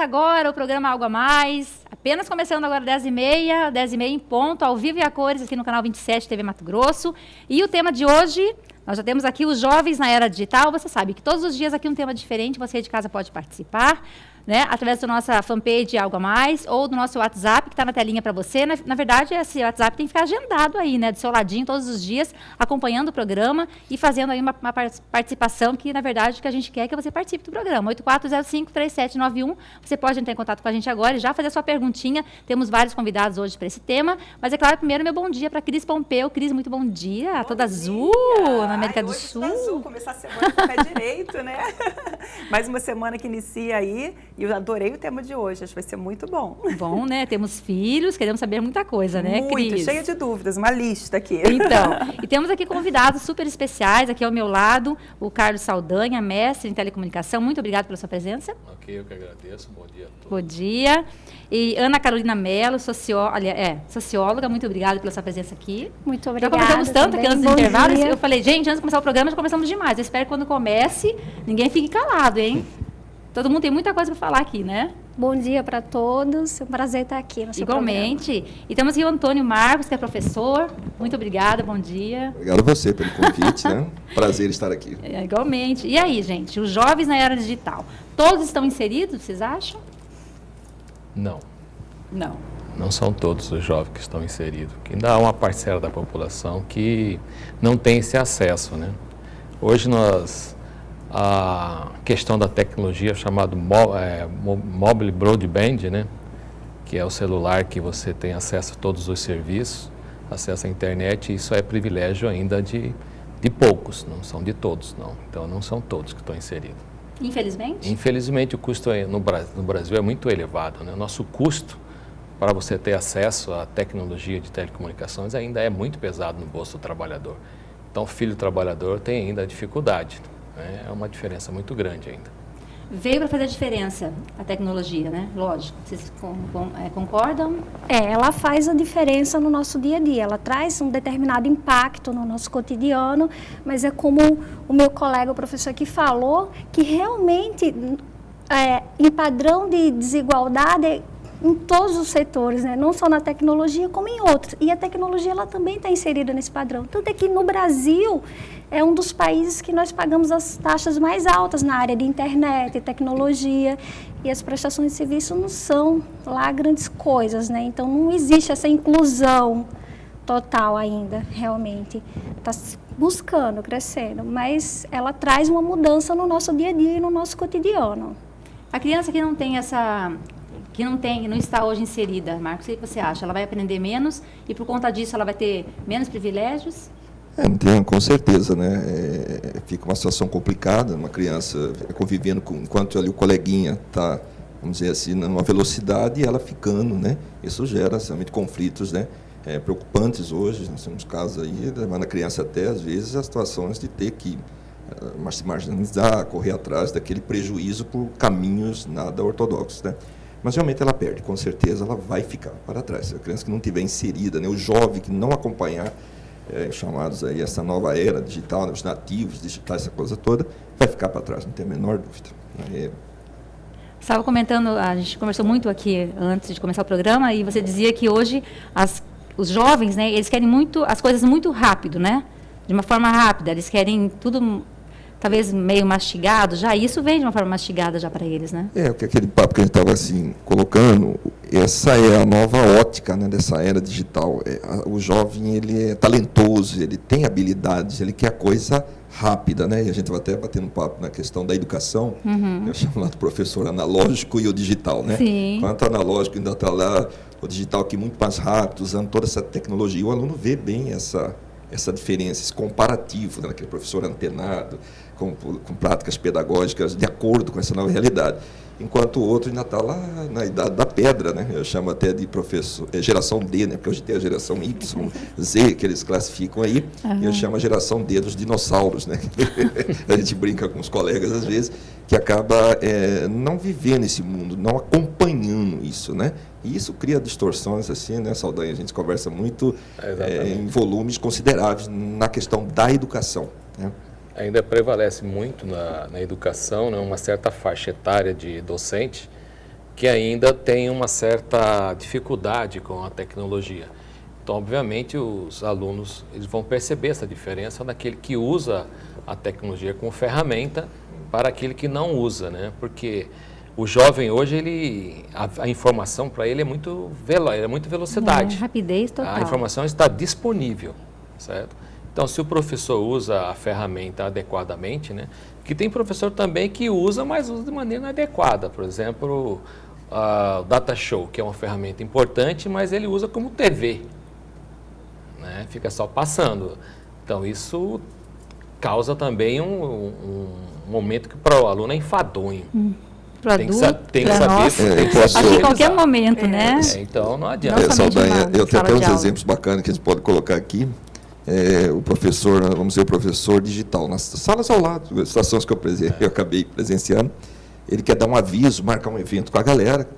agora o programa Algo a Mais, apenas começando agora 10h30, 10h30 em ponto, ao vivo e a cores aqui no canal 27 TV Mato Grosso. E o tema de hoje, nós já temos aqui os jovens na era digital. Você sabe que todos os dias aqui um tema diferente, você de casa pode participar, né, através da nossa fanpage Algo a Mais ou do nosso WhatsApp, que está na telinha para você. Na verdade, esse WhatsApp tem que ficar agendado aí, né, do seu ladinho, todos os dias, acompanhando o programa e fazendo aí uma participação que, na verdade, o que a gente quer é que você participe do programa. 8405-3791. Você pode entrar em contato com a gente agora e já fazer a sua perguntinha. Temos vários convidados hoje para esse tema. Mas, é claro, primeiro, meu bom dia para Cris Pompeu. Cris, muito bom dia. Toda azul, na América do Sul. Toda azul, começar a semana com o pé direito, né? Mais uma semana que inicia aí. E eu adorei o tema de hoje, acho que vai ser muito bom. Bom, né? Temos filhos, queremos saber muita coisa, né, Cris? Muito, cheia de dúvidas, uma lista aqui. Então, e temos aqui convidados super especiais, aqui ao meu lado, o Carlos Saldanha, mestre em telecomunicação. Muito obrigado pela sua presença. Ok, eu que agradeço. Bom dia a todos. Bom dia. E Ana Carolina Mello, socióloga, muito obrigada pela sua presença aqui. Muito obrigada. Já conversamos tanto também. aqui antes do Bom intervalo. dia. Eu falei, gente, antes de começar o programa, já começamos demais. Eu espero que quando comece, ninguém fique calado, hein? Todo mundo tem muita coisa para falar aqui, né? Bom dia para todos. É um prazer estar aqui no seu Igualmente. programa. E temos aqui o Antônio Marcos, que é professor. Muito obrigada, bom dia. Obrigado a você pelo convite, né? Prazer estar aqui. Igualmente. E aí, gente, os jovens na era digital, todos estão inseridos, vocês acham? Não. Não. Não são todos os jovens que estão inseridos. Ainda há uma parcela da população que não tem esse acesso, né? Hoje a questão da tecnologia chamada mobile broadband, né, que é o celular que você tem acesso a todos os serviços, acesso à internet, isso é privilégio ainda de poucos, não são de todos, não. Então não são todos que estão inseridos. Infelizmente? Infelizmente o custo no Brasil é muito elevado, né? O nosso custo para você ter acesso à tecnologia de telecomunicações ainda é muito pesado no bolso do trabalhador. Então o filho do trabalhador tem ainda dificuldade. É uma diferença muito grande ainda. Veio para fazer a diferença a tecnologia, né? Lógico. Vocês concordam? Ela faz a diferença no nosso dia a dia. Ela traz um determinado impacto no nosso cotidiano, mas é como o meu colega, o professor aqui falou, que realmente, em padrão de desigualdade, em todos os setores, né? Não só na tecnologia, como em outros. E a tecnologia ela também está inserida nesse padrão. Tanto é que no Brasil é um dos países que nós pagamos as taxas mais altas na área de internet e tecnologia. E as prestações de serviço não são lá grandes coisas, né? Então não existe essa inclusão total ainda, realmente. Está buscando, crescendo, mas ela traz uma mudança no nosso dia a dia e no nosso cotidiano. A criança que não tem não está hoje inserida, Marcos, o que você acha? Ela vai aprender menos e por conta disso ela vai ter menos privilégios? Com certeza, né? Fica uma situação complicada, uma criança convivendo enquanto ali o coleguinha está, vamos dizer assim, numa velocidade e ela ficando, né? Isso gera realmente conflitos, né? Preocupantes hoje. Nós temos casos aí, levando a criança até, às vezes, as situações de ter que se marginalizar, correr atrás daquele prejuízo por caminhos nada ortodoxos, né? Mas realmente ela perde, com certeza ela vai ficar para trás. A criança que não tiver inserida, né, o jovem que não acompanhar, chamados aí essa nova era digital, né, os nativos digitais, essa coisa toda, vai ficar para trás, não tem a menor dúvida. Estava comentando, a gente conversou muito aqui antes de começar o programa, e você dizia que hoje os jovens, né, eles querem as coisas muito rápido, né? De uma forma rápida, eles querem tudo talvez meio mastigado, já isso vem de uma forma mastigada já para eles, né? Aquele papo que a gente estava assim, colocando, essa é a nova ótica, né, dessa era digital. O jovem, ele é talentoso, ele tem habilidades, ele quer a coisa rápida, né? E a gente vai até batendo um papo na questão da educação, eu chamo lá do professor analógico e o digital, né? Sim. Enquanto o analógico ainda está lá, o digital aqui muito mais rápido, usando toda essa tecnologia, o aluno vê bem essa diferença, esse comparativo, né, daquele professor antenado, com práticas pedagógicas de acordo com essa nova realidade. Enquanto o outro ainda está lá na idade da pedra, né? Eu chamo até de geração D, né? Porque hoje tem a geração Y, Z, que eles classificam aí, e eu chamo a geração D dos dinossauros, né? A gente brinca com os colegas às vezes, que acaba não vivendo esse mundo, não acompanhando isso, né? E isso cria distorções, assim, né, Saldanha? A gente conversa muito em volumes consideráveis na questão da educação, né? Ainda prevalece muito na educação, né, uma certa faixa etária de docente que ainda têm uma certa dificuldade com a tecnologia. Então, obviamente, os alunos eles vão perceber essa diferença daquele que usa a tecnologia como ferramenta para aquele que não usa, né? Porque o jovem hoje, a informação para ele é muito velocidade. Rapidez total. A informação está disponível, certo? Então, se o professor usa a ferramenta adequadamente, né? Que tem professor também que usa, mas usa de maneira inadequada. Por exemplo, o Data Show, que é uma ferramenta importante, mas ele usa como TV, né? Fica só passando. Então, isso causa também um momento que para o aluno é enfadonho. Tem que saber. Acho que em qualquer momento, né? Então, não adianta. Saldanha, eu tenho até uns exemplos bacanas que a gente pode colocar aqui. O professor, vamos dizer, o professor digital, nas salas ao lado, as situações que eu acabei presenciando, ele quer dar um aviso, marcar um evento com a galera.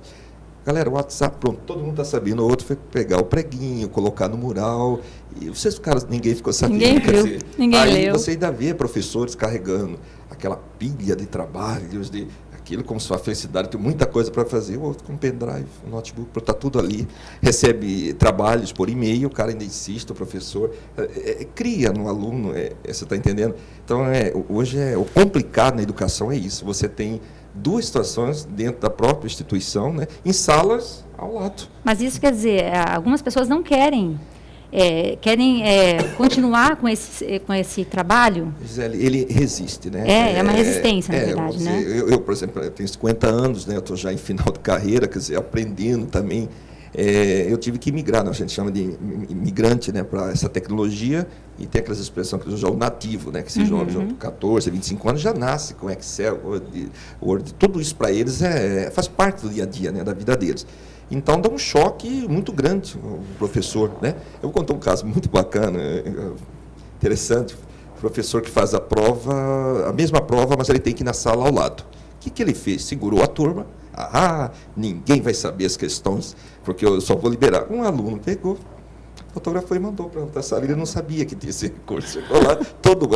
Galera, o WhatsApp, pronto, todo mundo está sabendo. O outro foi pegar o preguinho, colocar no mural. E vocês, caras, ninguém ficou sabendo. Ninguém viu, ninguém leu. Você ainda vê professores carregando aquela pilha de trabalhos, aquilo como sua felicidade, tem muita coisa para fazer. O outro com pendrive, um notebook, está tudo ali. Recebe trabalhos por e-mail, o cara ainda insiste, o professor. Cria no aluno, você está entendendo? Então, hoje o complicado na educação é isso. Você tem duas situações dentro da própria instituição, né, em salas ao lado. Mas isso quer dizer, algumas pessoas não querem continuar com esse trabalho? Gisele, ele resiste, né? É uma resistência, na verdade, né? Eu, por exemplo, eu tenho 50 anos, né? Eu estou já em final de carreira, quer dizer, aprendendo também. Eu tive que migrar, né? A gente chama de imigrante, né, para essa tecnologia, e tem aquelas expressões que já o nativo, né, que esses jovens de 14, 25 anos já nasce com Excel, Word, tudo isso para eles faz parte do dia a dia, né, da vida deles. Então dá um choque muito grande o professor, né? Eu vou contar um caso muito bacana, interessante, o professor que faz a mesma prova, mas ele tem que ir na sala ao lado. O que ele fez? Segurou a turma. Ninguém vai saber as questões, porque eu só vou liberar. Um aluno pegou, fotografou e mandou para outra sala. Ele não sabia que tinha esse recurso. Chegou lá,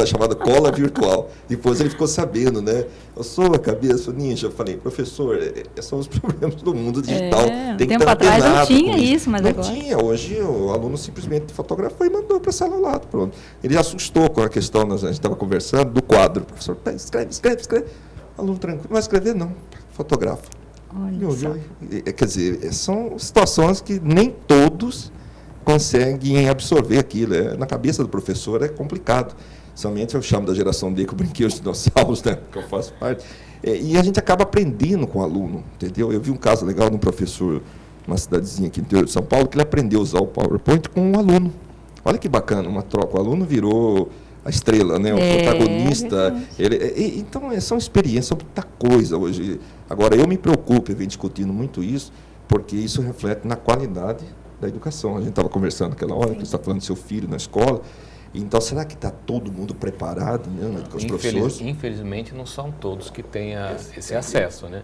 a chamada cola virtual. Depois ele ficou sabendo, né? Eu sou a cabeça ninja. Eu falei, professor, são os problemas do mundo digital. Tem que tempo atrás não tinha isso, mas agora... Não tinha. Hoje o aluno simplesmente fotografou e mandou para a sala ao lado. Pronto. Ele assustou com a questão, a gente estava conversando, do quadro. O professor, escreve. O aluno tranquilo, não vai escrever não, fotografa. Quer dizer, são situações que nem todos conseguem absorver aquilo. Na cabeça do professor é complicado. Somente eu chamo da geração D, que eu brinquei os dinossauros, né, que eu faço parte. E a gente acaba aprendendo com o aluno, entendeu? Eu vi um caso legal de um professor, uma cidadezinha aqui no interior de São Paulo, que ele aprendeu a usar o PowerPoint com um aluno. Olha que bacana, uma troca. O aluno virou a estrela, né? O protagonista. Então, são experiências, são muita coisa hoje. Agora, eu me preocupo, eu venho discutindo muito isso, porque isso reflete na qualidade da educação. A gente estava conversando naquela hora, que você está falando do seu filho na escola. Então, será que está todo mundo preparado, né, os professores? Infelizmente, não são todos que têm esse acesso, né?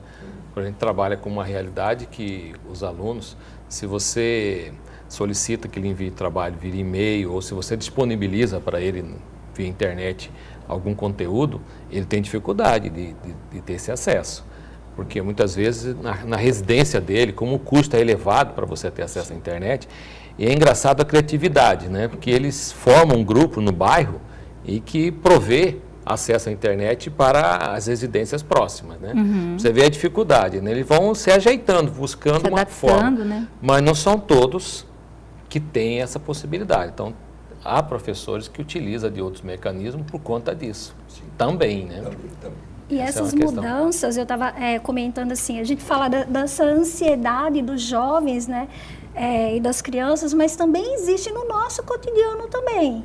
A gente trabalha com uma realidade que os alunos, se você solicita que ele envie trabalho via e-mail, ou se você disponibiliza para ele via internet algum conteúdo, ele tem dificuldade de ter esse acesso. Porque muitas vezes na residência dele, como o custo é elevado para você ter acesso à internet, e é engraçado a criatividade, né? Porque eles formam um grupo no bairro e que provê acesso à internet para as residências próximas, né? Você vê a dificuldade, né? Eles vão se ajeitando, buscando uma forma, né? Mas não são todos que têm essa possibilidade. Então, há professores que utilizam de outros mecanismos por conta disso. Também, né? E essas mudanças, eu estava comentando assim, a gente fala dessa ansiedade dos jovens, né, e das crianças, mas também existe no nosso cotidiano também.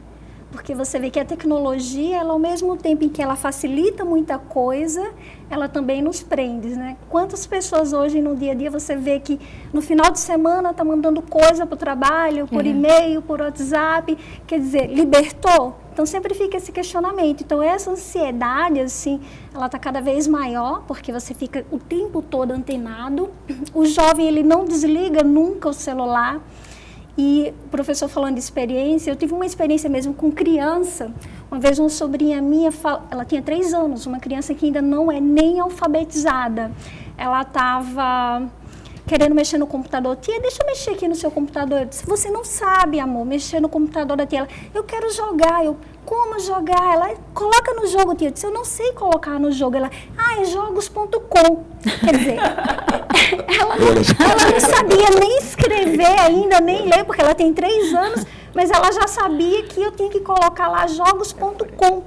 Porque você vê que a tecnologia, ela, ao mesmo tempo em que ela facilita muita coisa, ela também nos prende, né? Quantas pessoas hoje no dia a dia você vê que no final de semana está mandando coisa para o trabalho, por e-mail, por WhatsApp, quer dizer, libertou? Então sempre fica esse questionamento. Então essa ansiedade, assim, ela está cada vez maior, porque você fica o tempo todo antenado. O jovem, ele não desliga nunca o celular. E o professor falando de experiência, eu tive uma experiência mesmo com criança. Uma vez uma sobrinha minha, ela tinha 3 anos, uma criança que ainda não é nem alfabetizada. Ela estava querendo mexer no computador. Tia, deixa eu mexer aqui no seu computador. Eu disse, você não sabe, amor, mexer no computador da tia. Ela, eu quero jogar. Eu, como jogar? Ela, coloca no jogo, tia. Eu disse, eu não sei colocar no jogo. Ela, é jogos.com. Quer dizer, ela não sabia nem escrever ainda, nem ler, porque ela tem 3 anos, mas ela já sabia que eu tinha que colocar lá jogos.com.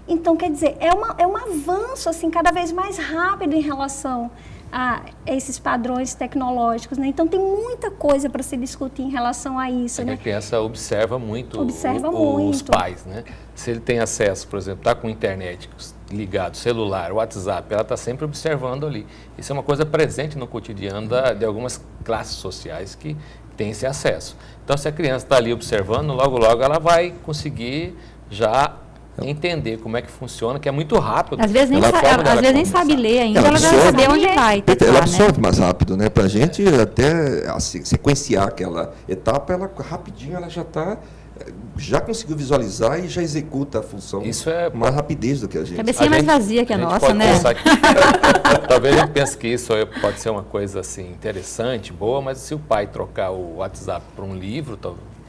Então, quer dizer, é um avanço, assim, cada vez mais rápido em relação a esses padrões tecnológicos, né? Então, tem muita coisa para se discutir em relação a isso, né? A criança observa muito os muito. pais, né? Se ele tem acesso, por exemplo, está com internet ligado, celular, WhatsApp, ela está sempre observando ali. Isso é uma coisa presente no cotidiano de algumas classes sociais que têm esse acesso. Então, se a criança está ali observando, logo, logo ela vai conseguir já entender como é que funciona, que é muito rápido. Às vezes nem sabe ler ainda, ela já sabe onde vai. Ela absorve mais rápido, né? Para a gente até sequenciar aquela etapa, ela rapidinho ela já conseguiu visualizar e já executa a função com mais rapidez do que a gente. Cabecinha mais vazia que a nossa, né? Talvez a gente pense que isso pode ser uma coisa assim interessante, boa, mas se o pai trocar o WhatsApp para um livro,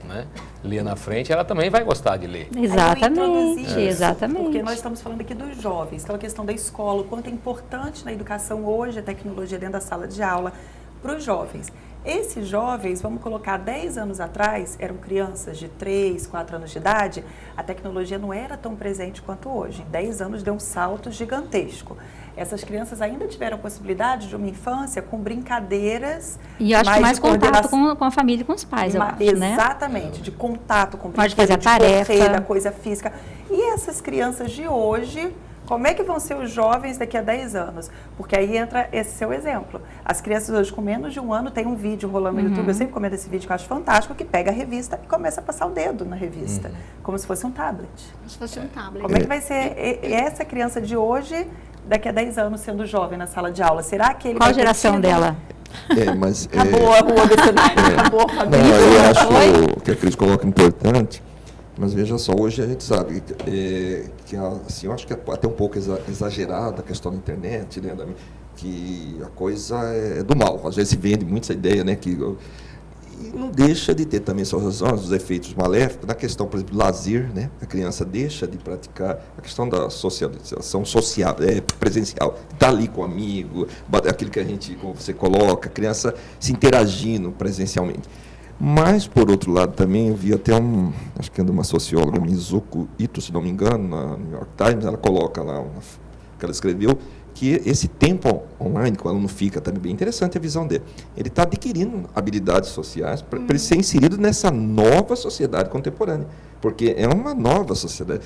né, ler na frente, ela também vai gostar de ler. Exatamente, exatamente. Porque nós estamos falando aqui dos jovens, então a questão da escola, o quanto é importante na educação hoje a tecnologia dentro da sala de aula para os jovens. Esses jovens, vamos colocar 10 anos atrás, eram crianças de 3, 4 anos de idade, a tecnologia não era tão presente quanto hoje. Em 10 anos deu um salto gigantesco. Essas crianças ainda tiveram a possibilidade de uma infância com brincadeiras. E eu acho que mais contato com a família e com os pais, eu acho, né? Exatamente, de contato com pode fazer a tarefa, correr, da coisa física. E essas crianças de hoje, como é que vão ser os jovens daqui a 10 anos? Porque aí entra esse seu exemplo. As crianças hoje com menos de 1 ano têm um vídeo rolando no YouTube, eu sempre comento esse vídeo que eu acho fantástico, que pega a revista e começa a passar o dedo na revista, como se fosse um tablet. Como se fosse um tablet. Como é que vai ser essa criança de hoje, daqui a 10 anos, sendo jovem na sala de aula? Será que ele Qual a geração dela? Acabou a rua acabou a família. Não, eu acho que a Cris coloca importante, mas veja só, hoje a gente sabe que assim, eu acho que é até um pouco exagerada a questão da internet, né, que a coisa é do mal. Às vezes se vende muito essa ideia, né, e não deixa de ter também suas razões, os efeitos maléficos, na questão, por exemplo, do lazer, né? A criança deixa de praticar a questão da socialização social, presencial, estar ali com o amigo, aquilo que a gente, como você coloca, a criança se interagindo presencialmente. Mas, por outro lado, também eu vi até acho que é de uma socióloga, Mizuko Ito, se não me engano, na New York Times, ela coloca lá, que ela escreveu, que esse tempo online, que o aluno fica, também bem interessante a visão dele. Ele está adquirindo habilidades sociais para ele ser inserido nessa nova sociedade contemporânea, porque é uma nova sociedade.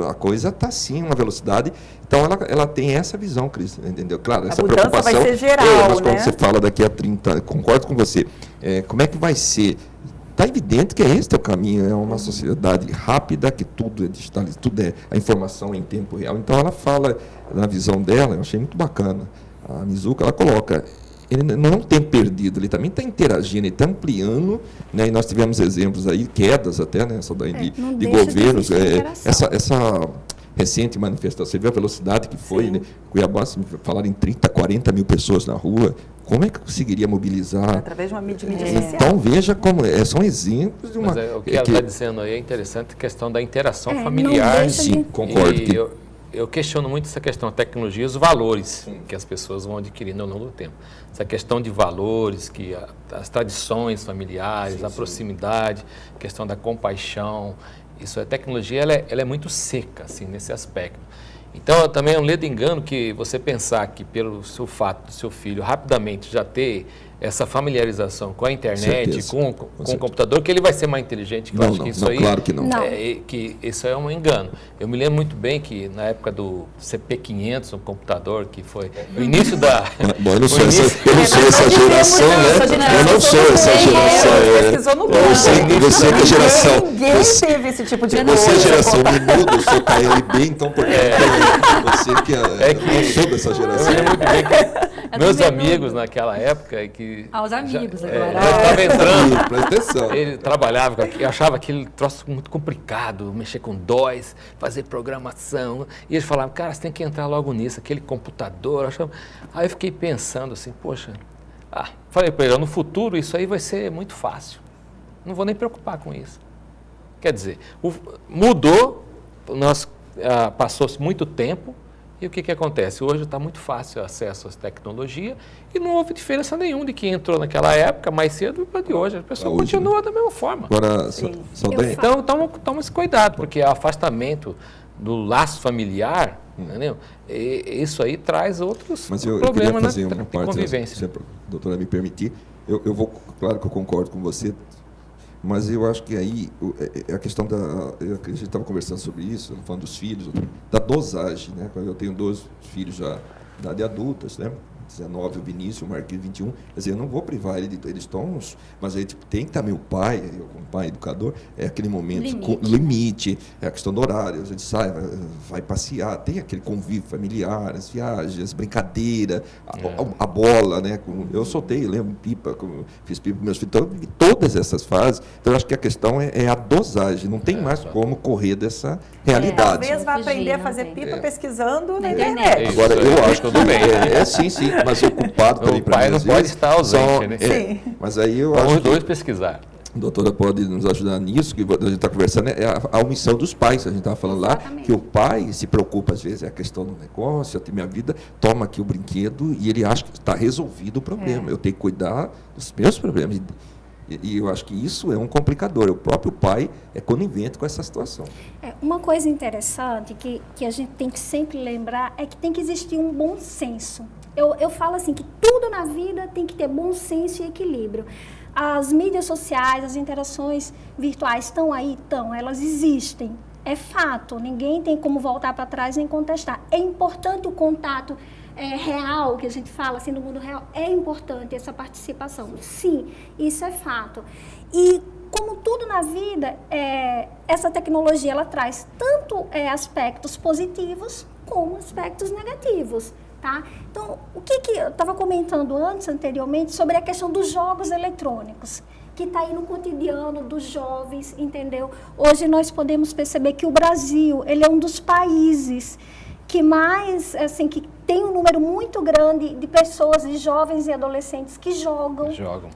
A coisa está, sim, uma velocidade. Então, ela tem essa visão, Cris, entendeu? Claro, essa preocupação vai ser geral, mas quando né? você fala daqui a 30 anos, concordo com você, como é que vai ser? Está evidente que esse é o caminho, é uma sociedade rápida, que tudo é digitalizado, tudo é a informação em tempo real. Então, ela fala, na visão dela, eu achei muito bacana, a Mizuka, ela coloca, ele não tem perdido, ele também está interagindo, ele está ampliando, né, e nós tivemos exemplos aí, quedas até, né, de governos, essa recente manifestação, você viu a velocidade que foi, né? Cuiabá, falaram em 30, 40 mil pessoas na rua, como é que conseguiria mobilizar? Através de uma mídia social. Então, veja como são exemplos de uma... Mas o que ela está dizendo aí é interessante, a questão da interação familiar. Sim, concordo. Eu questiono muito essa questão da tecnologia e os valores que as pessoas vão adquirindo ao longo do tempo. Essa questão de valores, as tradições familiares, a proximidade, a questão da compaixão. A tecnologia ela é muito seca assim, nesse aspecto. Então, também é um ledo engano que você pensar que, pelo seu fato do seu filho rapidamente já ter essa familiarização com a internet, com o computador, que ele vai ser mais inteligente. Que eu acho que isso aí, claro que não. Que isso é um engano. Eu me lembro muito bem que na época do CP500, um computador que foi o início da... Bom, eu não sou essa geração, né? Eu não sou essa geração. Você que é geração... Ninguém teve esse tipo de coisa. Você é geração minuto, eu sou KLB, então por você que não sou dessa geração. Eu lembro muito bem que meus amigos naquela época que aos amigos agora. Já estava entrando. Presta atenção. Ele trabalhava, eu achava aquele troço muito complicado, mexer com DOS, fazer programação. E eles falavam, cara, você tem que entrar logo nisso, aquele computador. Aí eu fiquei pensando assim, poxa, Falei para ele, no futuro isso aí vai ser muito fácil. Não vou nem preocupar com isso. Quer dizer, mudou, passou-se muito tempo, e o que acontece? Hoje está muito fácil o acesso às tecnologias e não houve diferença nenhuma de quem entrou naquela época mais cedo para de hoje. A pessoa continua da mesma forma. Agora, então, toma esse cuidado, porque o afastamento do laço familiar, entendeu? Isso aí traz outros problemas, queria fazer uma de parte, convivência. se a doutora me permitir, eu vou, claro que eu concordo com você, mas eu acho que aí a questão a gente estava conversando sobre isso, falando dos filhos, da dosagem, né? Eu tenho 2 filhos já de idade adultas, né? 19, o Vinícius, o Marquinhos, 21. Quer dizer, eu não vou privar eles estão, mas aí tem que estar meu pai, eu como pai educador, é aquele momento, limite, é a questão do horário, a gente sai, vai passear, tem aquele convívio familiar, as viagens, as brincadeiras, a bola, né? Eu soltei, lembro, pipa, fiz pipa com meus filhos, então, todas essas fases. Então, eu acho que a questão é a dosagem, não tem mais como correr dessa realidade. Talvez vá aprender a fazer pipa pesquisando na internet. Agora, eu acho que tudo bem. Sim, mas ocupado também. O pai não pode estar ausente, né? Sim. Mas aí eu acho que os dois pesquisar. A doutora pode nos ajudar nisso, que a gente está conversando, é a omissão dos pais. A gente estava falando lá que o pai se preocupa, às vezes, é a questão do negócio, a minha vida, toma aqui o brinquedo e ele acha que está resolvido o problema. Eu tenho que cuidar dos meus problemas. E eu acho que isso é um complicador. O próprio pai é conivente com essa situação. Uma coisa interessante que a gente tem que sempre lembrar é que tem que existir um bom senso. Eu falo assim, que tudo na vida tem que ter bom senso e equilíbrio. As mídias sociais, as interações virtuais estão aí? Estão, elas existem. É fato, ninguém tem como voltar para trás nem contestar. É importante o contato real, que a gente fala assim, do mundo real, é importante essa participação. Sim, isso é fato. E como tudo na vida, essa tecnologia ela traz tanto aspectos positivos como aspectos negativos. Tá? Então, o que eu estava comentando anteriormente, sobre a questão dos jogos eletrônicos, que está aí no cotidiano dos jovens, entendeu? Hoje nós podemos perceber que o Brasil, ele é um dos países que mais, assim, que tem um número muito grande de pessoas, de jovens e adolescentes que jogam.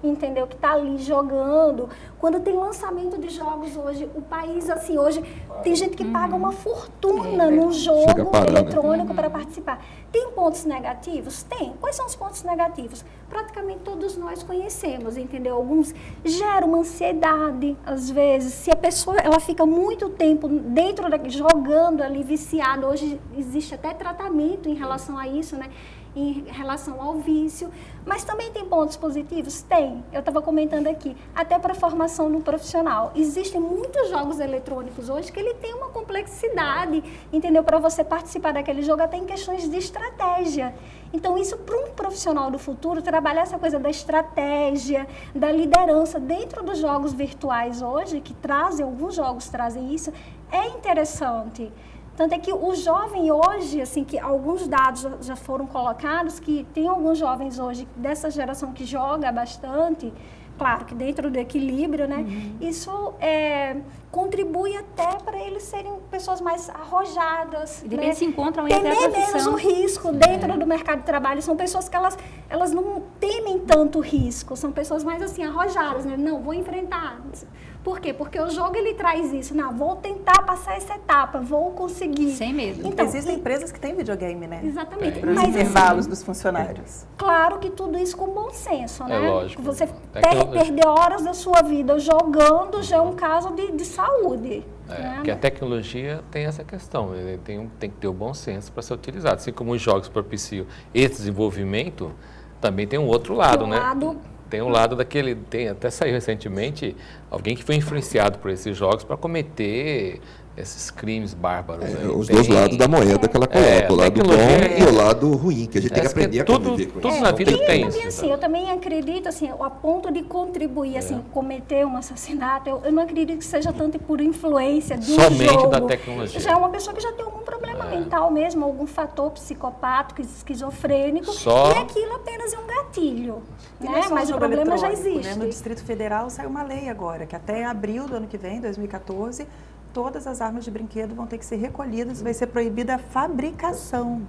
Entendeu? Que está ali jogando. Quando tem lançamento de jogos hoje, o país, assim, hoje, tem gente que paga uma fortuna num jogo eletrônico para participar. Tem pontos negativos? Tem. Quais são os pontos negativos? Praticamente todos nós conhecemos, entendeu? Alguns geram uma ansiedade, às vezes. Se a pessoa ela fica muito tempo dentro jogando ali, viciada, hoje existe até tratamento em relação a isso, né? Em relação ao vício, mas também tem pontos positivos? Tem. Eu estava comentando aqui, até para a formação no profissional. Existem muitos jogos eletrônicos hoje que ele tem uma complexidade, entendeu? Para você participar daquele jogo, até em questões de estratégia. Então, isso para um profissional do futuro, trabalhar essa coisa da estratégia, da liderança dentro dos jogos virtuais hoje, que trazem, alguns jogos trazem isso, é interessante. Tanto é que o jovem hoje, assim, que alguns dados já foram colocados, que tem alguns jovens hoje dessa geração que joga bastante, claro que dentro do equilíbrio, né? Isso contribui até para eles serem pessoas mais arrojadas. E de repente se encontram em temer menos o risco dentro do mercado de trabalho. São pessoas que elas não temem tanto risco, são pessoas mais assim, arrojadas, né? Não, vou enfrentar. Por quê? Porque o jogo ele traz isso. Não, vou tentar passar essa etapa, vou conseguir. Sem medo. Então, existem empresas que têm videogame, né? Exatamente. Para os intervalos dos funcionários. Claro que tudo isso com bom senso, né? Lógico. Você perder horas da sua vida jogando já é um caso de saúde. Né? Porque a tecnologia tem essa questão, ele tem que ter o bom senso para ser utilizado. Assim como os jogos propiciam esse desenvolvimento, também tem um outro lado, né? Tem um lado daquele, até saiu recentemente alguém que foi influenciado por esses jogos para cometer esses crimes bárbaros. Os dois lados da moeda que ela coloca, o lado bom e o lado ruim, que a gente tem que aprender a conviver com isso. Tudo na vida tem isso. Assim, eu também acredito, assim, a ponto de contribuir, assim, cometer um assassinato, eu não acredito que seja tanto por influência de um jogo. Somente da tecnologia. Já é uma pessoa que já tem algum problema mental mesmo, algum fator psicopático, esquizofrênico, e aquilo apenas é um gatilho, né? Mas o problema já existe. Né? No Distrito Federal saiu uma lei agora, que até abril do ano que vem, 2014, todas as armas de brinquedo vão ter que ser recolhidas, vai ser proibida a fabricação.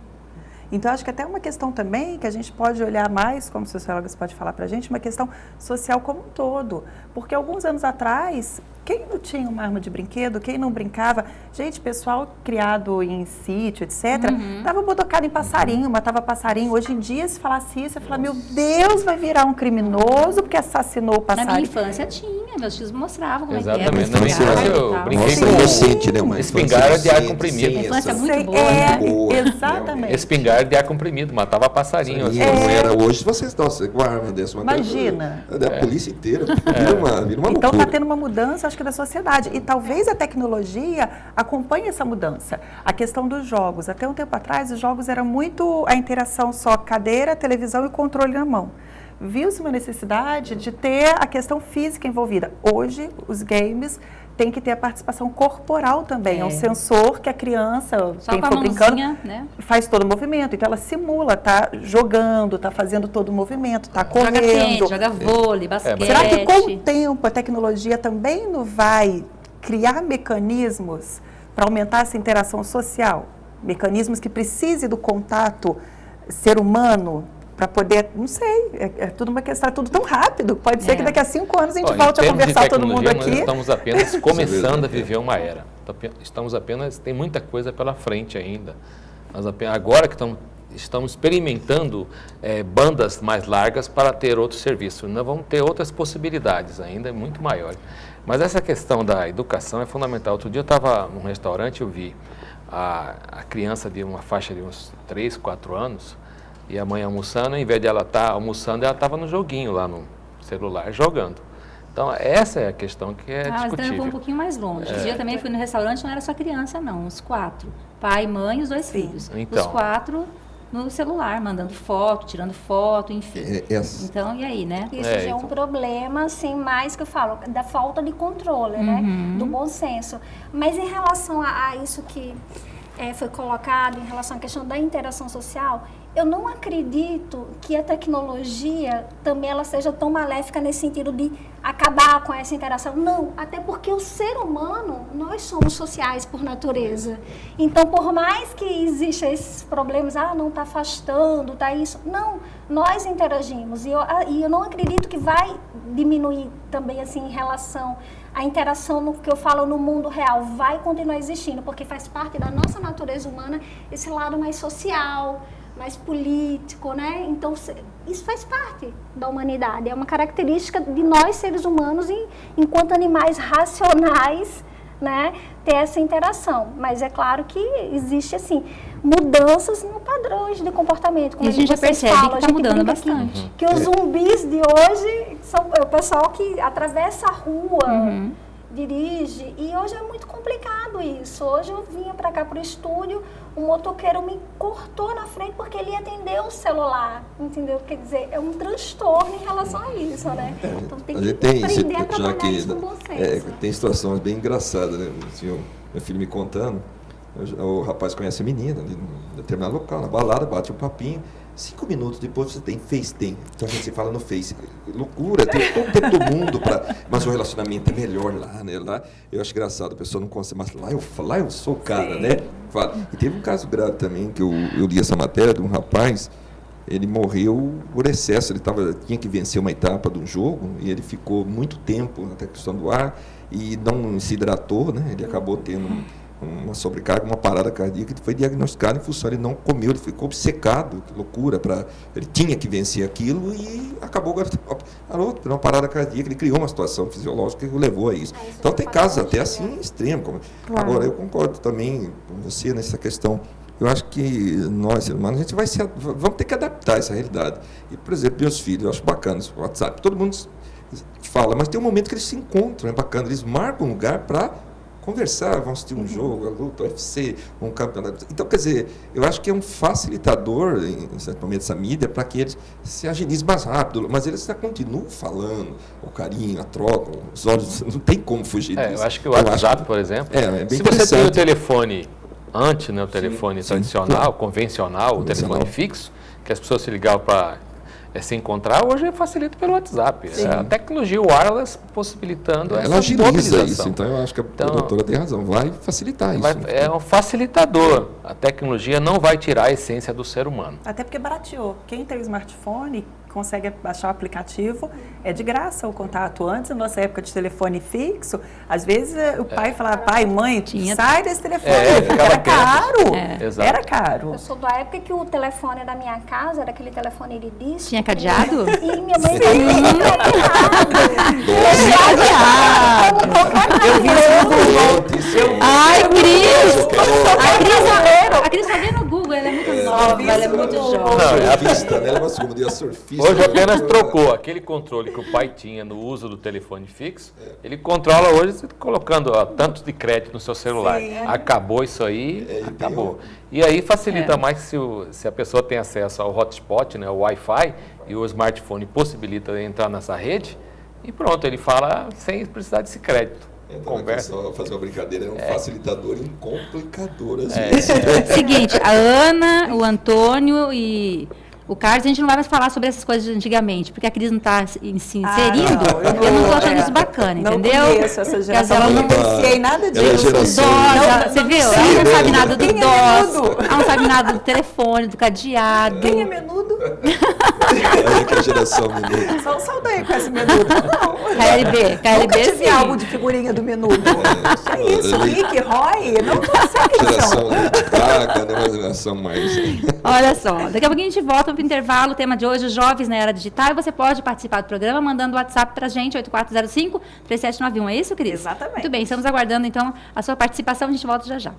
Então, acho que até uma questão também que a gente pode olhar mais, como sociólogos pode falar para a gente, uma questão social como um todo. Porque alguns anos atrás, quem não tinha uma arma de brinquedo, quem não brincava, gente, pessoal criado em sítio, etc., estava botocado em passarinho, matava passarinho. Hoje em dia, se falasse isso, você fala, meu Deus, vai virar um criminoso porque assassinou o passarinho. Na minha infância tinha, meus tios mostravam como Exatamente. é que Na minha infância eu brinquei com espingarda de ar comprimido. A infância é muito boa, né? Exatamente. Espingarda de ar comprimido, matava passarinho. Assim. Não era hoje, vocês estão com uma arma dessa. Imagina. A polícia inteira vira uma loucura. Então está tendo uma mudança, acho que da sociedade. E talvez a tecnologia acompanhe essa mudança. A questão dos jogos. Até um tempo atrás, os jogos eram muito a interação só cadeira, televisão e controle na mão. Viu-se uma necessidade de ter a questão física envolvida. Hoje, os games têm que ter a participação corporal também. É um sensor que a criança, só quem for brincando, né? faz todo o movimento. Então, ela simula, está jogando, está fazendo todo o movimento, está correndo. Joga tênis, joga vôlei, basquete. Será que com o tempo a tecnologia também não vai criar mecanismos para aumentar essa interação social? Mecanismos que precisem do contato ser humano para poder, não sei, é tudo uma questão, é tudo tão rápido. Pode ser que daqui a 5 anos a gente volte a conversar todo mundo aqui. Nós estamos apenas começando a viver uma era. Tem muita coisa pela frente ainda. Agora que estamos experimentando bandas mais largas para ter outros serviços. Nós vamos ter outras possibilidades ainda, muito maiores. Mas essa questão da educação é fundamental. Outro dia eu estava num restaurante, eu vi a criança de uma faixa de uns 3, 4 anos, e a mãe almoçando, ao invés de ela estar almoçando, ela estava no joguinho lá no celular, jogando. Então, essa é a questão que é discutível. Mas então um pouquinho mais longe. Esse dia também fui no restaurante, não era só criança, não. Os 4. Pai, mãe e os 2 filhos. Então. Os 4 no celular, mandando foto, tirando foto, enfim. Então, e aí, né? Isso já é um problema, assim, mais que eu falo, da falta de controle, né? Do bom senso. Mas em relação a isso que foi colocado, em relação à questão da interação social, eu não acredito que a tecnologia também ela seja tão maléfica nesse sentido de acabar com essa interação. Não, até porque o ser humano, nós somos sociais por natureza. Então, por mais que existam esses problemas, não está afastando, está isso. Não, nós interagimos. E eu não acredito que vai diminuir também, assim, em relação à interação no que eu falo no mundo real. Vai continuar existindo, porque faz parte da nossa natureza humana esse lado mais social, mais político, né? Então, isso faz parte da humanidade. É uma característica de nós, seres humanos, enquanto animais racionais, né? Ter essa interação. Mas é claro que existe, assim, mudanças no padrões de comportamento. Como a gente já percebe que está mudando bastante. Que os zumbis de hoje são o pessoal que atravessa a rua, dirige, e hoje é muito complicado isso. Hoje eu vinha para cá, para o estúdio, um motoqueiro me cortou na frente porque ele atendeu o celular, entendeu? Quer dizer, é um transtorno em relação a isso, né? Então tem que aprender a trabalhar isso com bom senso. Tem situações bem engraçadas, né? Assim, meu filho me contando, o rapaz conhece a menina, em determinado local, na balada, bate um papinho, 5 minutos depois você tem FaceTime. Então a gente se fala no Face. Loucura, tem todo o tempo do mundo para. Mas o relacionamento é melhor lá, né? Lá eu acho engraçado, a pessoa não consegue, mas lá eu sou o cara, né? E teve um caso grave também, que eu li essa matéria de um rapaz, ele morreu por excesso, tinha que vencer uma etapa de um jogo e ele ficou muito tempo na questão do ar e não se hidratou, né? Ele acabou tendo uma sobrecarga, uma parada cardíaca, que foi diagnosticado em função, ele não comeu, ele ficou obcecado, que loucura, ele tinha que vencer aquilo e acabou uma parada cardíaca, ele criou uma situação fisiológica que o levou a isso. Então tem casos até assim extremos. Agora, eu concordo também com você nessa questão. Eu acho que nós, seres humanos, a gente vamos ter que adaptar essa realidade. E, por exemplo, meus filhos, eu acho bacana isso, o WhatsApp, todo mundo fala, mas tem um momento que eles se encontram, é bacana, eles marcam um lugar para conversar, vão assistir um jogo, a luta, o UFC, um campeonato. Então, quer dizer, eu acho que é um facilitador, em certo momento, essa mídia, para que eles se agilizem mais rápido, mas eles já continuam falando, o carinho, a troca, os olhos, não tem como fugir disso. Eu acho que o WhatsApp, por exemplo, bem se você tem o telefone antes, né, o telefone tradicional, convencional, o telefone fixo, que as pessoas se ligavam para se encontrar, hoje facilita pelo WhatsApp. A tecnologia wireless possibilitando essa Ela agiliza mobilização. isso, então eu acho que a doutora tem razão, vai facilitar isso. É um facilitador. A tecnologia não vai tirar a essência do ser humano. Até porque barateou. Quem tem o smartphone consegue baixar o aplicativo, é de graça o contato. Antes, na nossa época de telefone fixo, às vezes o pai falava, pai, mãe, sai desse telefone, era caro. Era caro. Eu sou da época que o telefone da minha casa era aquele telefone de disco. Tinha cadeado? E minha mãe tinha Ai, Cris! A Cris só vê no Google, ela é muito nova, ela é muito jovem. Surfista, né? Ela é uma segunda surfista. Hoje apenas trocou aquele controle que o pai tinha no uso do telefone fixo, ele controla hoje colocando tantos de crédito no seu celular. Acabou isso aí, acabou. E aí facilita mais se a pessoa tem acesso ao hotspot, né, o Wi-Fi, e o smartphone possibilita entrar nessa rede, e pronto, ele fala sem precisar desse crédito. Conversa. Só fazer uma brincadeira, é um facilitador e um complicador às vezes. Seguinte, a Ana, o Antônio e o Carlos, a gente não vai mais falar sobre essas coisas de antigamente, porque a Cris não está se inserindo. Eu não estou achando isso bacana, entendeu? Não conheço essa geração, ela não conhecia nada disso. Você viu? Ela não sabe nada do DOS, ela não sabe nada do telefone, do cadeado. Quem é menudo? Olha que a geração menudo. Só saudei com esse menudo. Não. KLB, Nunca tive sim. álbum de figurinha do menudo. É isso, Rick, Roy, não sei quem Geração são. Praga, né? Uma geração mais... Olha só, daqui a pouquinho a gente volta para o intervalo, o tema de hoje, jovens na era digital, e você pode participar do programa mandando o WhatsApp para a gente, 8405-3791, é isso, Cris? Exatamente. Muito bem, estamos aguardando então a sua participação, a gente volta já já.